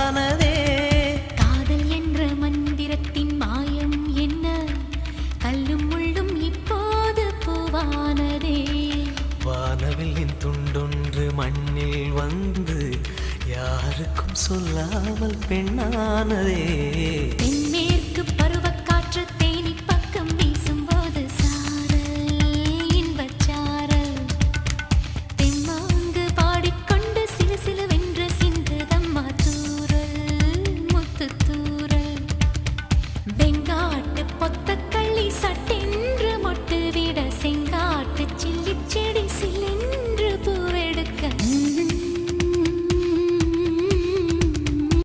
உண்டானதே. காதல் என்ற மந்திரத்தின் மாயம் என்ன, கல்லும் முள்ளும் இப்போது பூவானதே. வானவில்லின் துண்டொன்று மண்ணில் வந்து யாருக்கும் சொல்லாமல் பெண்ணானதே. தென்மேற்கு பருவக்காற்று